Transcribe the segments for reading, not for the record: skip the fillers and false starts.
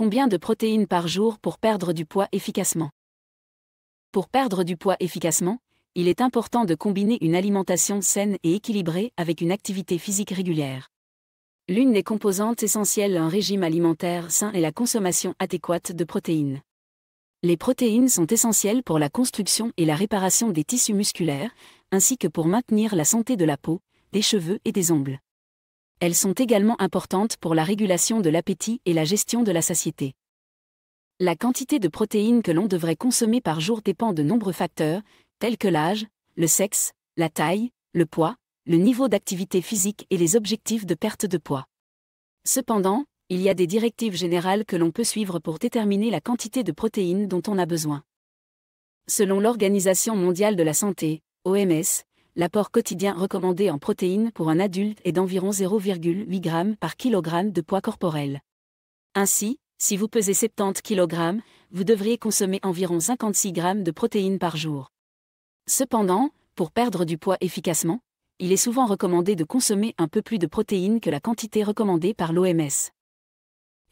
Combien de protéines par jour pour perdre du poids efficacement? Pour perdre du poids efficacement, il est important de combiner une alimentation saine et équilibrée avec une activité physique régulière. L'une des composantes essentielles d'un régime alimentaire sain est la consommation adéquate de protéines. Les protéines sont essentielles pour la construction et la réparation des tissus musculaires, ainsi que pour maintenir la santé de la peau, des cheveux et des ongles. Elles sont également importantes pour la régulation de l'appétit et la gestion de la satiété. La quantité de protéines que l'on devrait consommer par jour dépend de nombreux facteurs, tels que l'âge, le sexe, la taille, le poids, le niveau d'activité physique et les objectifs de perte de poids. Cependant, il y a des directives générales que l'on peut suivre pour déterminer la quantité de protéines dont on a besoin. Selon l'Organisation mondiale de la santé, OMS, l'apport quotidien recommandé en protéines pour un adulte est d'environ 0,8 g par kilogramme de poids corporel. Ainsi, si vous pesez 70 kg, vous devriez consommer environ 56 g de protéines par jour. Cependant, pour perdre du poids efficacement, il est souvent recommandé de consommer un peu plus de protéines que la quantité recommandée par l'OMS.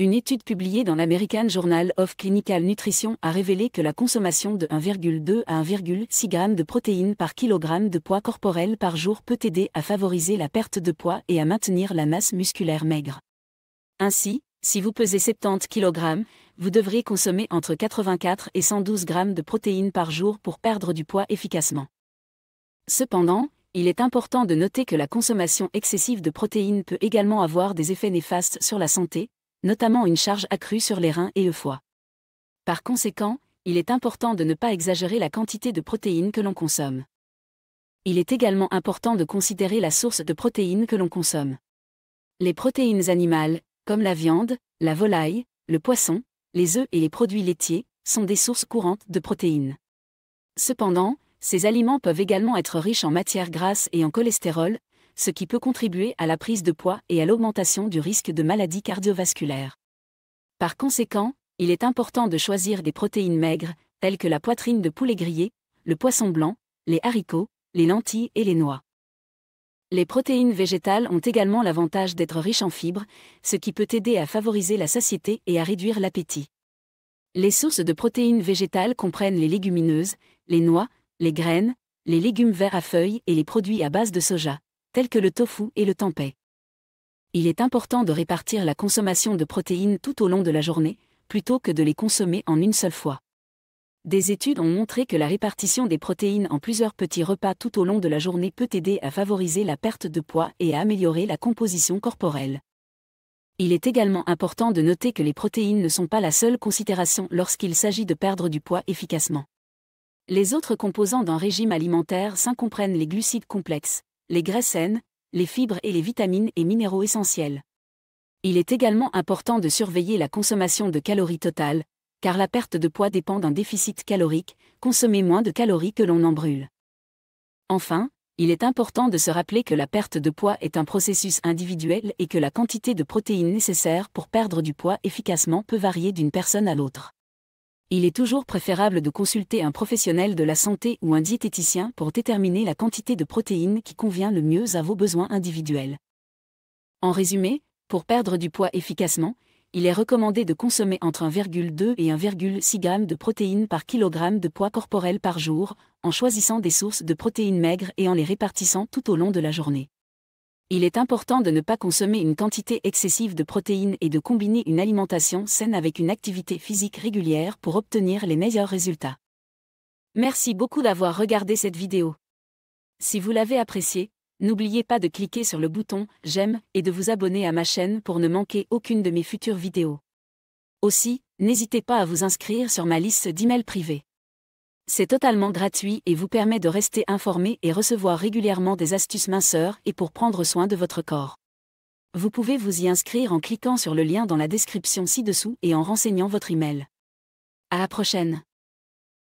Une étude publiée dans l'American Journal of Clinical Nutrition a révélé que la consommation de 1,2 à 1,6 g de protéines par kilogramme de poids corporel par jour peut aider à favoriser la perte de poids et à maintenir la masse musculaire maigre. Ainsi, si vous pesez 70 kg, vous devriez consommer entre 84 et 112 g de protéines par jour pour perdre du poids efficacement. Cependant, il est important de noter que la consommation excessive de protéines peut également avoir des effets néfastes sur la santé, notamment une charge accrue sur les reins et le foie. Par conséquent, il est important de ne pas exagérer la quantité de protéines que l'on consomme. Il est également important de considérer la source de protéines que l'on consomme. Les protéines animales, comme la viande, la volaille, le poisson, les œufs et les produits laitiers, sont des sources courantes de protéines. Cependant, ces aliments peuvent également être riches en matières grasses et en cholestérol, ce qui peut contribuer à la prise de poids et à l'augmentation du risque de maladies cardiovasculaires. Par conséquent, il est important de choisir des protéines maigres, telles que la poitrine de poulet grillé, le poisson blanc, les haricots, les lentilles et les noix. Les protéines végétales ont également l'avantage d'être riches en fibres, ce qui peut aider à favoriser la satiété et à réduire l'appétit. Les sources de protéines végétales comprennent les légumineuses, les noix, les graines, les légumes verts à feuilles et les produits à base de soja, tels que le tofu et le tempeh. Il est important de répartir la consommation de protéines tout au long de la journée, plutôt que de les consommer en une seule fois. Des études ont montré que la répartition des protéines en plusieurs petits repas tout au long de la journée peut aider à favoriser la perte de poids et à améliorer la composition corporelle. Il est également important de noter que les protéines ne sont pas la seule considération lorsqu'il s'agit de perdre du poids efficacement. Les autres composants d'un régime alimentaire sain comprennent les glucides complexes, les graisses saines, les fibres et les vitamines et minéraux essentiels. Il est également important de surveiller la consommation de calories totales, car la perte de poids dépend d'un déficit calorique, consommer moins de calories que l'on en brûle. Enfin, il est important de se rappeler que la perte de poids est un processus individuel et que la quantité de protéines nécessaire pour perdre du poids efficacement peut varier d'une personne à l'autre. Il est toujours préférable de consulter un professionnel de la santé ou un diététicien pour déterminer la quantité de protéines qui convient le mieux à vos besoins individuels. En résumé, pour perdre du poids efficacement, il est recommandé de consommer entre 1,2 et 1,6 g de protéines par kilogramme de poids corporel par jour, en choisissant des sources de protéines maigres et en les répartissant tout au long de la journée. Il est important de ne pas consommer une quantité excessive de protéines et de combiner une alimentation saine avec une activité physique régulière pour obtenir les meilleurs résultats. Merci beaucoup d'avoir regardé cette vidéo. Si vous l'avez appréciée, n'oubliez pas de cliquer sur le bouton « J'aime » et de vous abonner à ma chaîne pour ne manquer aucune de mes futures vidéos. Aussi, n'hésitez pas à vous inscrire sur ma liste d'emails privés. C'est totalement gratuit et vous permet de rester informé et recevoir régulièrement des astuces minceurs et pour prendre soin de votre corps. Vous pouvez vous y inscrire en cliquant sur le lien dans la description ci-dessous et en renseignant votre email. À la prochaine.